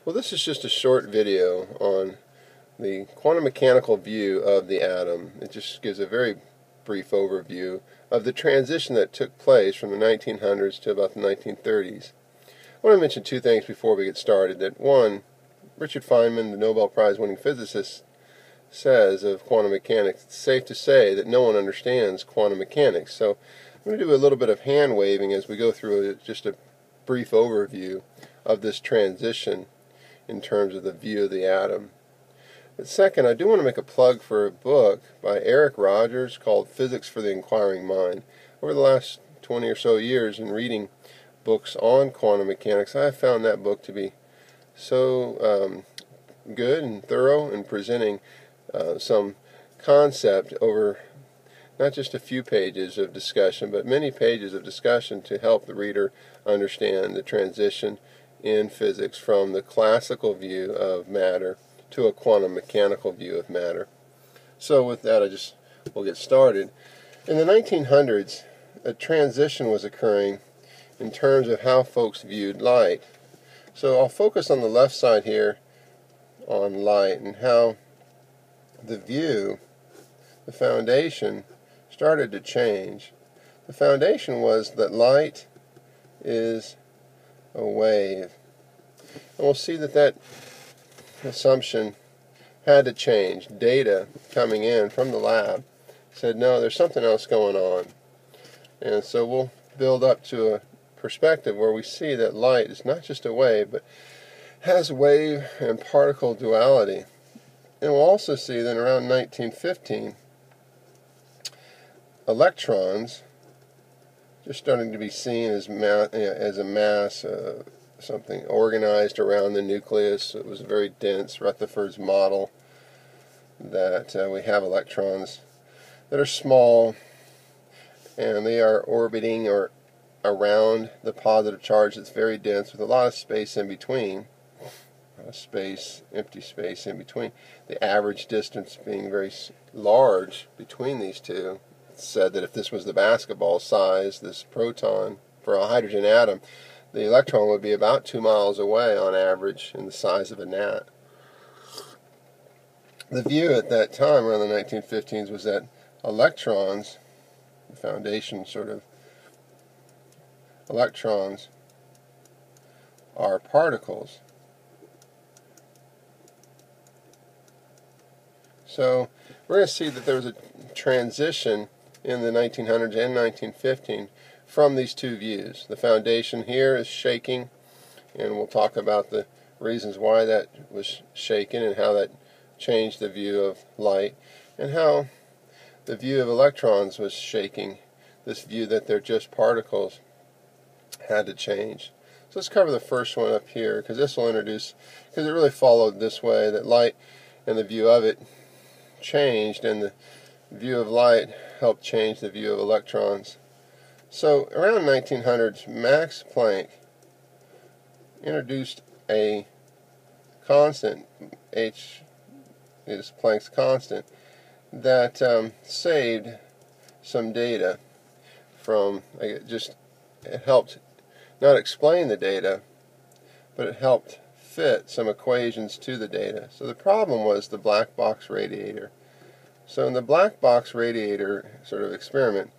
Well, this is just a short video on the quantum mechanical view of the atom. It just gives a very brief overview of the transition that took place from the 1900s to about the 1930s. I want to mention two things before we get started. That one, Richard Feynman, the Nobel Prize winning physicist, says of quantum mechanics, it's safe to say that no one understands quantum mechanics. So I'm going to do a little bit of hand waving as we go through just a brief overview of this transition in terms of the view of the atom. But second, I do want to make a plug for a book by Eric Rogers called Physics for the Inquiring Mind. Over the last 20 or so years in reading books on quantum mechanics, I have found that book to be so good and thorough in presenting some concept over not just a few pages of discussion, but many pages of discussion to help the reader understand the transition in physics from the classical view of matter to a quantum mechanical view of matter. So with that, we'll get started. In the 1900s, a transition was occurring in terms of how folks viewed light. So I'll focus on the left side here on light and how the view, the foundation, started to change. The foundation was that light is a wave. And we'll see that that assumption had to change. Data coming in from the lab said, no, there's something else going on. And so we'll build up to a perspective where we see that light is not just a wave, but has wave and particle duality. And we'll also see that around 1915, electrons just starting to be seen as a mass, something organized around the nucleus. It was very dense. Rutherford's model that we have electrons that are small and they are orbiting or around the positive charge that's very dense with a lot of space in between. Empty space in between. The average distance being very large between these two. It's said that if this was the basketball size, this proton for a hydrogen atom, the electron would be about 2 miles away on average in the size of a gnat. The view at that time, around the 1915s, was that electrons, the foundation sort of, electrons are particles. So we're going to see that there was a transition in the 1900s and 1915 from these two views. The foundation here is shaking, and we'll talk about the reasons why that was shaken and how that changed the view of light, and how the view of electrons was shaking. This view that they're just particles had to change. So let's cover the first one up here, because this will introduce, because it really followed this way, that light and the view of it changed, and the view of light helped change the view of electrons. So around 1900s, Max Planck introduced a constant, H is Planck's constant, that saved some data from, it helped not explain the data, but it helped fit some equations to the data. So the problem was the black box radiator. So in the black box radiator sort of experiment,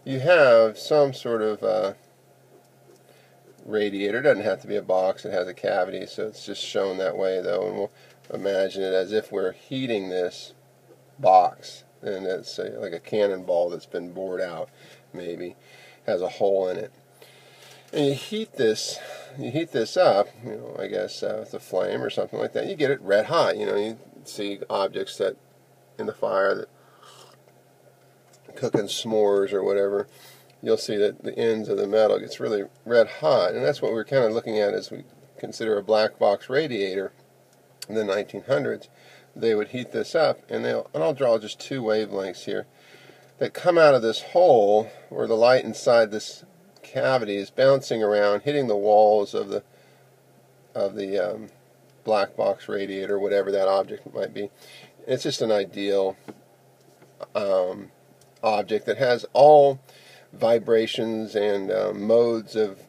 you have some sort of radiator. It doesn't have to be a box. It has a cavity, so it's just shown that way, though. And we'll imagine it as if we're heating this box, and it's like a cannonball that's been bored out, maybe has a hole in it. And you heat this up, I guess with a flame or something like that. You get it red hot. You see objects that in the fire that cooking s'mores or whatever. You'll see that the ends of the metal gets really red hot, and that's what we're kind of looking at as we consider a black box radiator. In the 1900s, they would heat this up, and I'll draw just two wavelengths here that come out of this hole where the light inside this cavity is bouncing around, hitting the walls of the black box radiator, whatever that object might be. It's just an ideal object that has all vibrations and modes of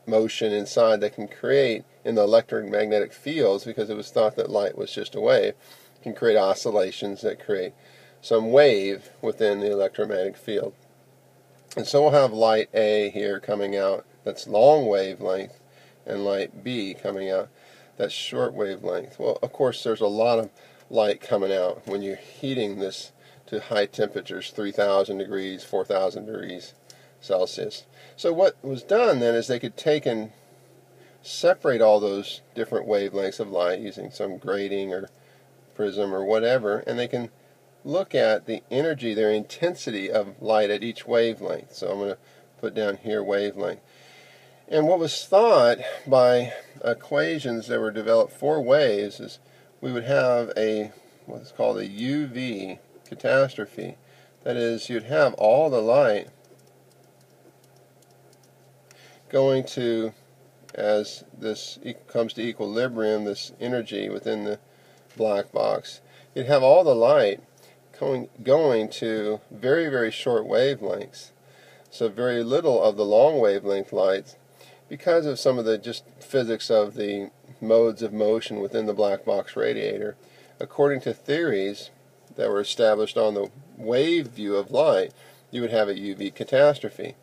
motion inside that can create in the electromagnetic fields, because it was thought that light was just a wave, can create oscillations that create some wave within the electromagnetic field. And so we'll have light A here coming out, that's long wavelength, and light B coming out, that's short wavelength. Well, of course, there's a lot of light coming out when you're heating this to high temperatures, 3,000 degrees, 4,000 degrees Celsius. So what was done then is they could take and separate all those different wavelengths of light using some grating or prism or whatever, and they can look at the energy, their intensity of light at each wavelength. So I'm going to put down here wavelength. And what was thought by equations that were developed for waves is we would have what's called a UV catastrophe. That is, you'd have all the light going to, as this comes to equilibrium, this energy within the black box, you'd have all the light going to very, very short wavelengths. So very little of the long wavelength light, because of some of the just physics of the modes of motion within the black box radiator, according to theories that were established on the wave view of light, you would have a UV catastrophe.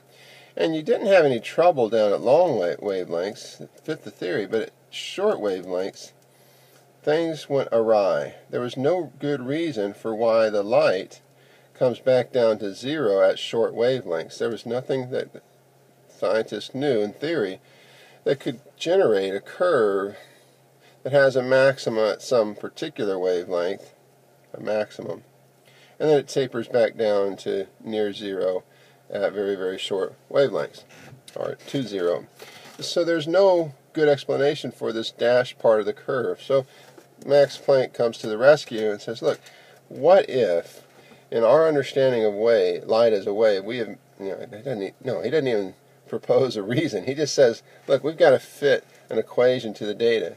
And you didn't have any trouble down at long wavelengths, it fit the theory, but at short wavelengths, things went awry. There was no good reason for why the light comes back down to zero at short wavelengths. There was nothing that scientists knew in theory that could generate a curve that has a maxima at some particular wavelength, a maximum, and then it tapers back down to near zero at very, very short wavelengths, or to zero. So there's no good explanation for this dashed part of the curve. So Max Planck comes to the rescue and says, look, what if in our understanding of light as a wave, we have, he doesn't even propose a reason. He just says, look, we've got to fit an equation to the data.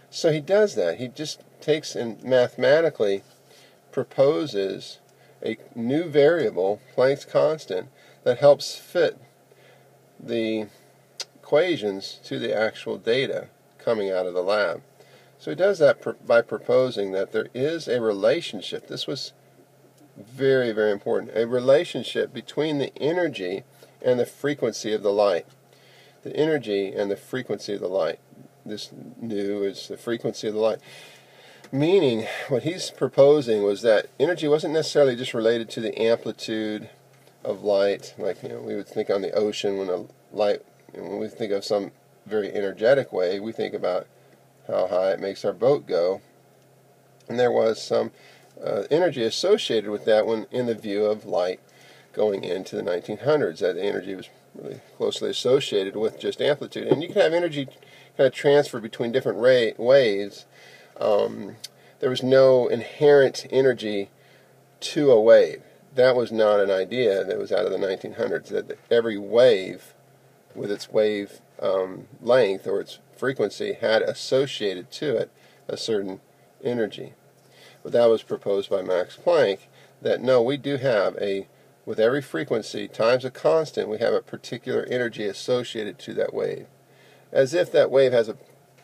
So he does that. He just takes and mathematically proposes a new variable, Planck's constant, that helps fit the equations to the actual data coming out of the lab. So he does that by proposing that there is a relationship. This was very, very important. A relationship between the energy and the frequency of the light. The energy and the frequency of the light. This nu is the frequency of the light. Meaning, what he's proposing was that energy wasn't necessarily just related to the amplitude of light, like we would think on the ocean when when we think of some very energetic wave, we think about how high it makes our boat go, and there was some energy associated with that when in the view of light going into the 1900s. That energy was really closely associated with just amplitude, and you can have energy kind of transfer between different waves. There was no inherent energy to a wave. That was not an idea that was out of the 1900s, that every wave with its wave length or its frequency had associated to it a certain energy. But that was proposed by Max Planck, that no, we do have with every frequency times a constant, we have a particular energy associated to that wave. As if that wave has a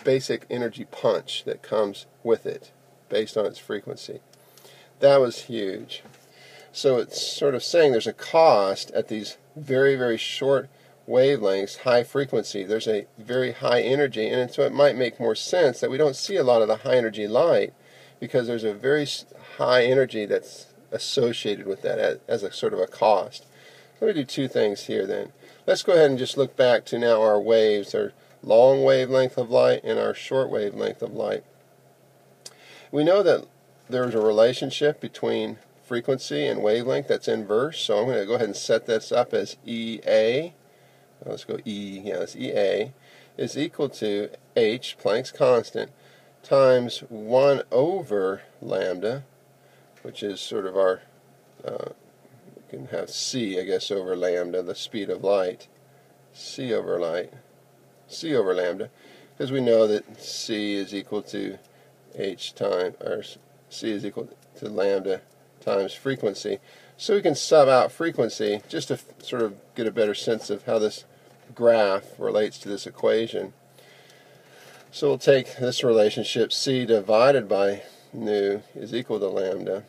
basic energy punch that comes with it based on its frequency. That was huge. So it's sort of saying there's a cost at these very, very short wavelengths, high frequency. There's a very high energy, and so it might make more sense that we don't see a lot of the high energy light because there's a very high energy that's associated with that as a sort of a cost. Let me do two things here then. Let's go ahead and just look back to now our waves, our long wavelength of light and our short wavelength of light. We know that there's a relationship between frequency and wavelength that's inverse, so I'm going to go ahead and set this up as EA. Let's go that's EA is equal to H, Planck's constant, times 1 over lambda, which is sort of our, we can have C, I guess, over lambda, the speed of light, C over lambda, because we know that C is equal to H times, or C is equal to lambda times frequency. So we can sub out frequency just to sort of get a better sense of how this graph relates to this equation. So we'll take this relationship, c divided by nu is equal to lambda,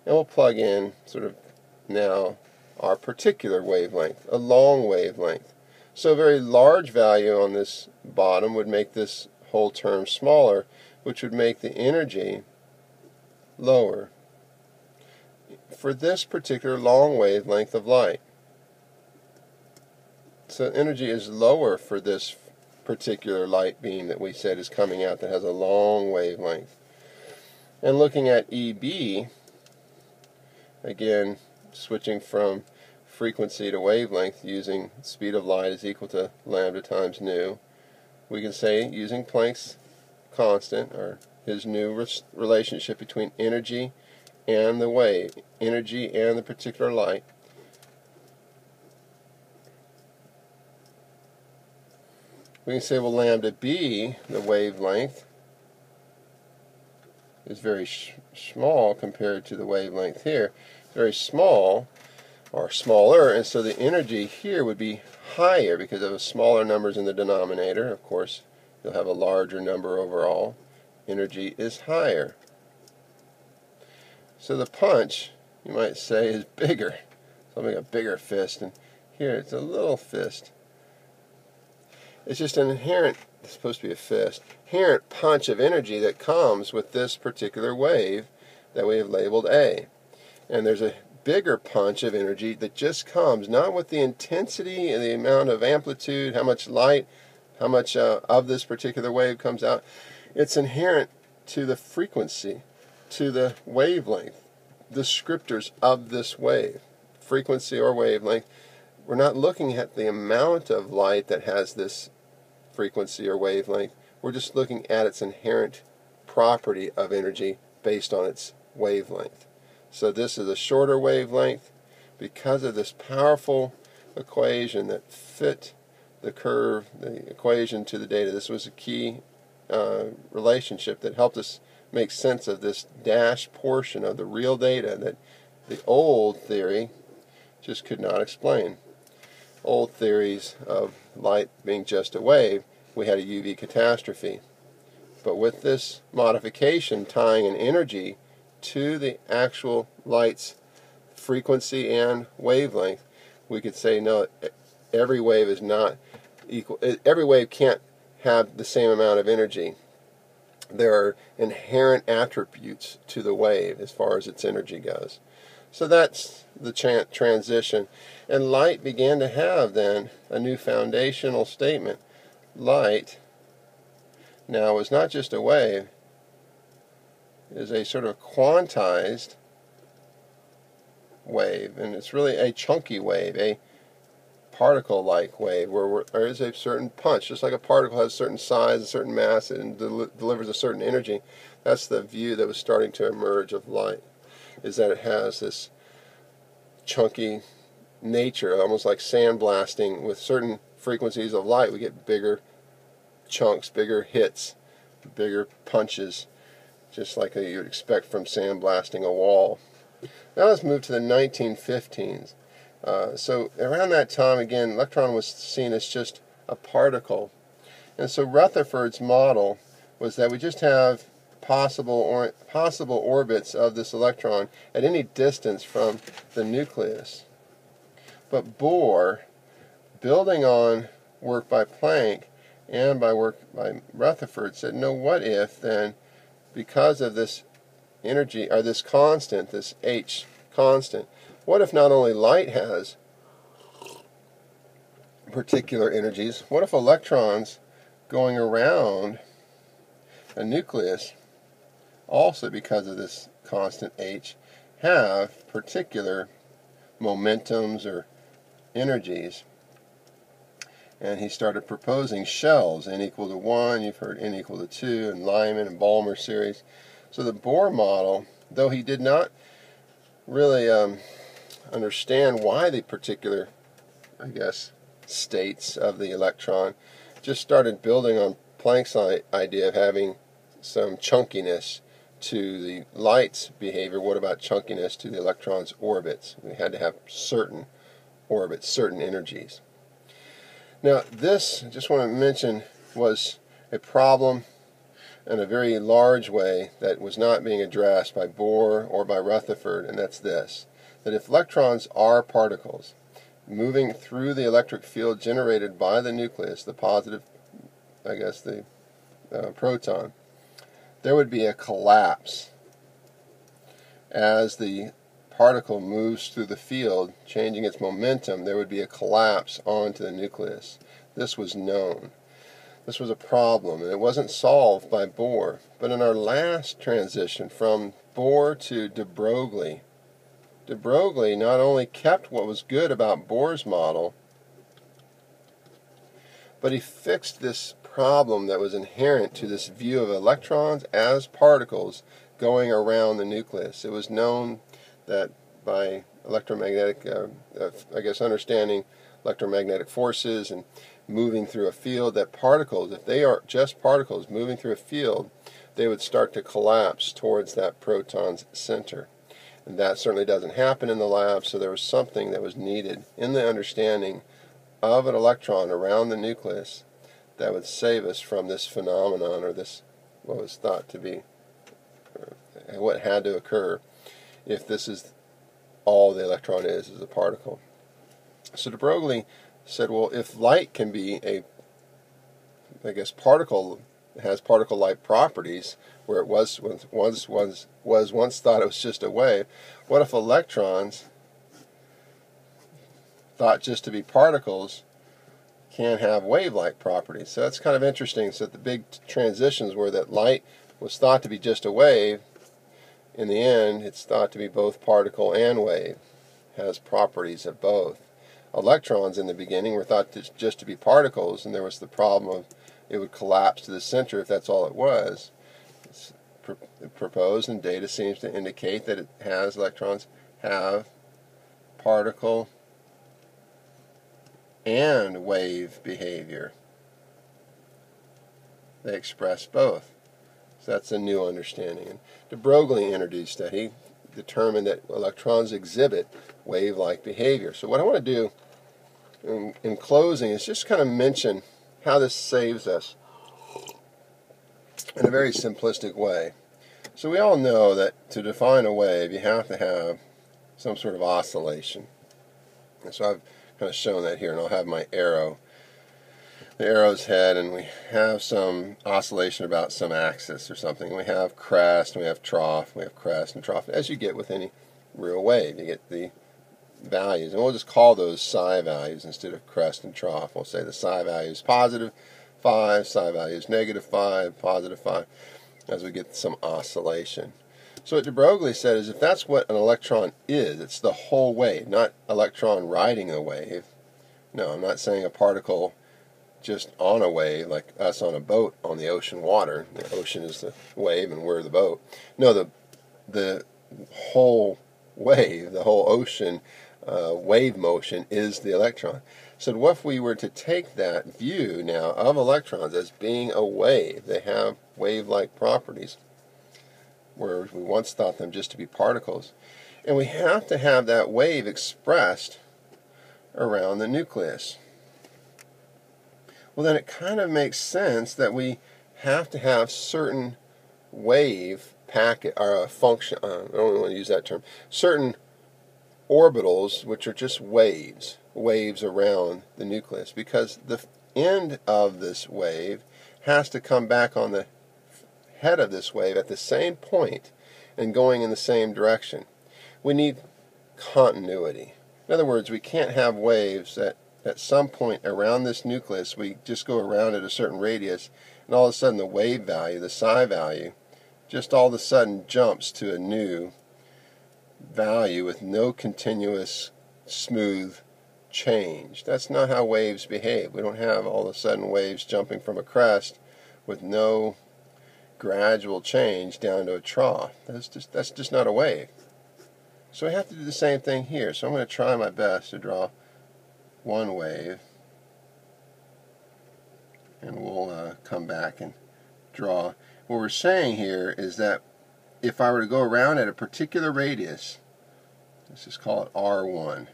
and we'll plug in sort of now our particular wavelength, a long wavelength. So a very large value on this bottom would make this whole term smaller, which would make the energy lower for this particular long wavelength of light. So energy is lower for this particular light beam that we said is coming out that has a long wavelength. And looking at EB, again switching from frequency to wavelength using speed of light is equal to lambda times nu, we can say using Planck's constant, or his new relationship between energy and the wave, energy and the particular light, we can say, well, lambda b, the wavelength, is very small compared to the wavelength here. Very small, or smaller, and so the energy here would be higher because of smaller numbers in the denominator. Of course, you'll have a larger number overall. Energy is higher. So the punch, you might say, is bigger. So I'll make a bigger fist, and here it's a little fist. It's just an inherent, it's supposed to be a fist, inherent punch of energy that comes with this particular wave that we have labeled A. And there's a bigger punch of energy that just comes, not with the intensity and the amount of amplitude, how much light, how much of this particular wave comes out. It's inherent to the frequency, to the wavelength, descriptors of this wave, frequency or wavelength. We're not looking at the amount of light that has this frequency or wavelength. We're just looking at its inherent property of energy based on its wavelength. So this is a shorter wavelength because of this powerful equation that fit the curve, the equation to the data. This was a key relationship that helped us make sense of this dashed portion of the real data that the old theory just could not explain. Old theories of light being just a wave, we had a UV catastrophe. But with this modification tying an energy to the actual light's frequency and wavelength, we could say no, every wave is not equal. Every wave can't have the same amount of energy. There are inherent attributes to the wave as far as its energy goes. So that's the transition. And light began to have then a new foundational statement. Light now is not just a wave, it is a sort of quantized wave, and it's really a chunky wave, a particle-like wave, where there is a certain punch. Just like a particle has a certain size, a certain mass, and delivers a certain energy. That's the view that was starting to emerge of light, is that it has this chunky nature, almost like sandblasting. With certain frequencies of light, we get bigger chunks, bigger hits, bigger punches, just like you would expect from sandblasting a wall. Now let's move to the 1915s. So around that time, again, electron was seen as just a particle. And so Rutherford's model was that we just have possible orbits of this electron at any distance from the nucleus. But Bohr, building on work by Planck and by work by Rutherford, said, no, what if then, because of this energy, or this constant, this H constant, what if not only light has particular energies, what if electrons going around a nucleus, also because of this constant H, have particular momentums or energies? And he started proposing shells, n equal to 1, you've heard n equal to 2, and Lyman and Balmer series. So the Bohr model, though he did not really understand why the particular, I guess, states of the electron, just started building on Planck's idea of having some chunkiness to the light's behavior. What about chunkiness to the electron's orbits? We had to have certain orbits, certain energies. Now this, I just want to mention, was a problem in a very large way that was not being addressed by Bohr or by Rutherford, and that's this: that if electrons are particles moving through the electric field generated by the nucleus, the positive, the proton, there would be a collapse as the particle moves through the field, changing its momentum. There would be a collapse onto the nucleus. This was known. This was a problem, and it wasn't solved by Bohr. But in our last transition from Bohr to de Broglie, de Broglie not only kept what was good about Bohr's model, but he fixed this problem that was inherent to this view of electrons as particles going around the nucleus. It was known that by electromagnetic, understanding electromagnetic forces and moving through a field, that particles, if they are just particles moving through a field, they would start to collapse towards that proton's center. And that certainly doesn't happen in the lab, so there was something that was needed in the understanding of an electron around the nucleus that would save us from this phenomenon, or this, what was thought to be, what had to occur if this is all the electron is a particle. So de Broglie said, well, if light can be a, particle, has particle-like properties, where it was once thought it was just a wave, what if electrons, thought just to be particles, can have wave-like properties? So that's kind of interesting. So the big transitions were that light was thought to be just a wave. In the end, it's thought to be both particle and wave, has properties of both. Electrons in the beginning were thought just to be particles, and there was the problem of it would collapse to the center if that's all it was. It's proposed, and data seems to indicate that electrons have particle and wave behavior. They express both. So that's a new understanding. And de Broglie introduced that. He determined that electrons exhibit wave-like behavior. So what I want to do in closing is just kind of mention how this saves us in a very simplistic way. So we all know that to define a wave, you have to have some sort of oscillation. And so I've kind of shown that here, and I'll have my arrow. The arrow's head, and we have some oscillation about some axis or something. We have crest, and we have trough, we have crest and trough. As you get with any real wave, you get the values, and we'll just call those psi values instead of crest and trough. We'll say the psi value is positive 5, psi value is negative 5, positive 5, as we get some oscillation. So what de Broglie said is, if that's what an electron is, it's the whole wave, not electron riding a wave. No, I'm not saying a particle just on a wave, like us on a boat on the ocean water. The ocean is the wave and we're the boat. No, the whole wave, the whole ocean wave motion is the electron. So what if we were to take that view now of electrons as being a wave? They have wave-like properties, where we once thought them just to be particles. And we have to have that wave expressed around the nucleus. Well, then it kind of makes sense that we have to have certain wave packet, or function, I don't really want to use that term, certain orbitals which are just waves around the nucleus, because the end of this wave has to come back on the head of this wave at the same point and going in the same direction. We need continuity. In other words, we can't have waves that at some point around this nucleus we just go around at a certain radius, and all of a sudden the wave value, the psi value, just all of a sudden jumps to a new value with no continuous smooth change. That's not how waves behave. We don't have all of a sudden waves jumping from a crest with no gradual change down to a trough. That's just not a wave. So we have to do the same thing here. So I'm going to try my best to draw one wave, and we'll come back and draw. What we're saying here is that if I were to go around at a particular radius, let's just call it R1.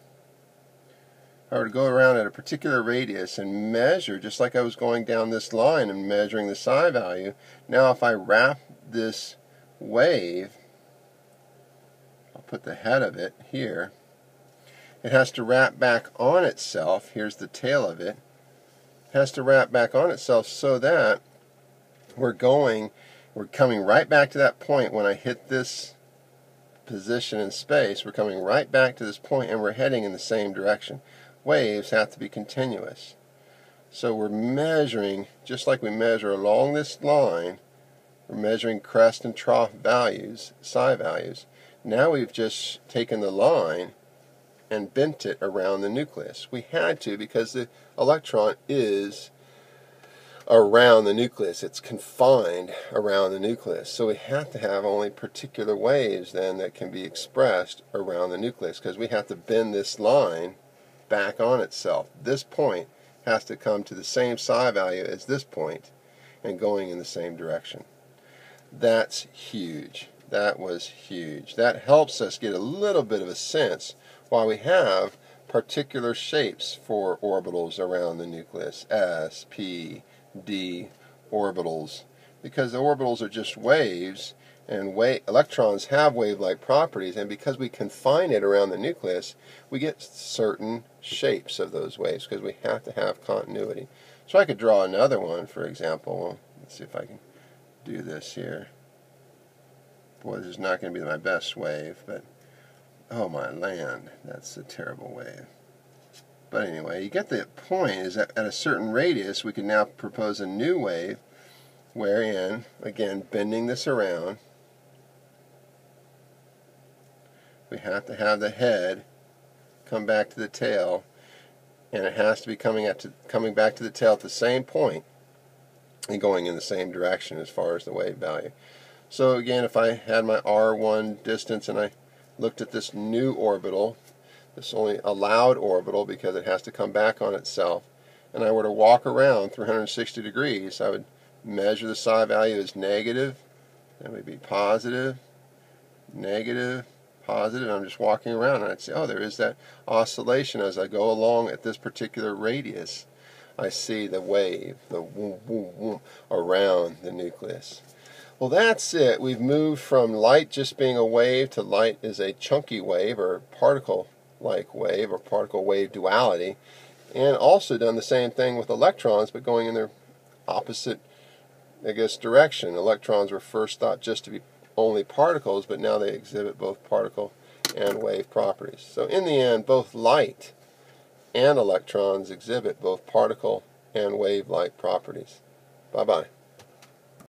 I were to go around at a particular radius and measure, just like I was going down this line and measuring the psi value, now if I wrap this wave, I'll put the head of it here, it has to wrap back on itself. Here's the tail of it. It has to wrap back on itself so that we're coming right back to that point when I hit this position in space. We're coming right back to this point and we're heading in the same direction. Waves have to be continuous. So we're measuring, just like we measure along this line, we're measuring crest and trough values, psi values. Now we've just taken the line and bent it around the nucleus. We had to because the electron is around the nucleus. It's confined around the nucleus. So we have to have only particular waves then that can be expressed around the nucleus, because we have to bend this line back on itself. This point has to come to the same psi value as this point and going in the same direction. That's huge. That was huge. That helps us get a little bit of a sense why we have particular shapes for orbitals around the nucleus, S, P, D orbitals, because the orbitals are just waves, and electrons have wave-like properties, and because we confine it around the nucleus, we get certain shapes of those waves because we have to have continuity. So I could draw another one, for example. Let's see if I can do this here. Boy, this is not going to be my best wave, but oh my land, that's a terrible wave. But anyway, you get the point, is that at a certain radius we can now propose a new wave wherein, again, bending this around, we have to have the head come back to the tail, and it has to be coming back to the tail at the same point and going in the same direction as far as the wave value. So again, if I had my R1 distance and I looked at this new orbital, this only allowed orbital because it has to come back on itself, and I were to walk around 360 degrees, I would measure the psi value as negative, that would be positive, negative, positive. I'm just walking around and I'd say, oh, there is that oscillation as I go along at this particular radius. I see the wave, the whoom, whoom, whoom, around the nucleus. Well, that's it. We've moved from light just being a wave to light is a chunky wave or particle-like wave or particle-wave duality, and also done the same thing with electrons but going in their opposite, I guess, direction. Electrons were first thought just to be only particles, but now they exhibit both particle and wave properties. So in the end, both light and electrons exhibit both particle and wave-like properties. Bye-bye.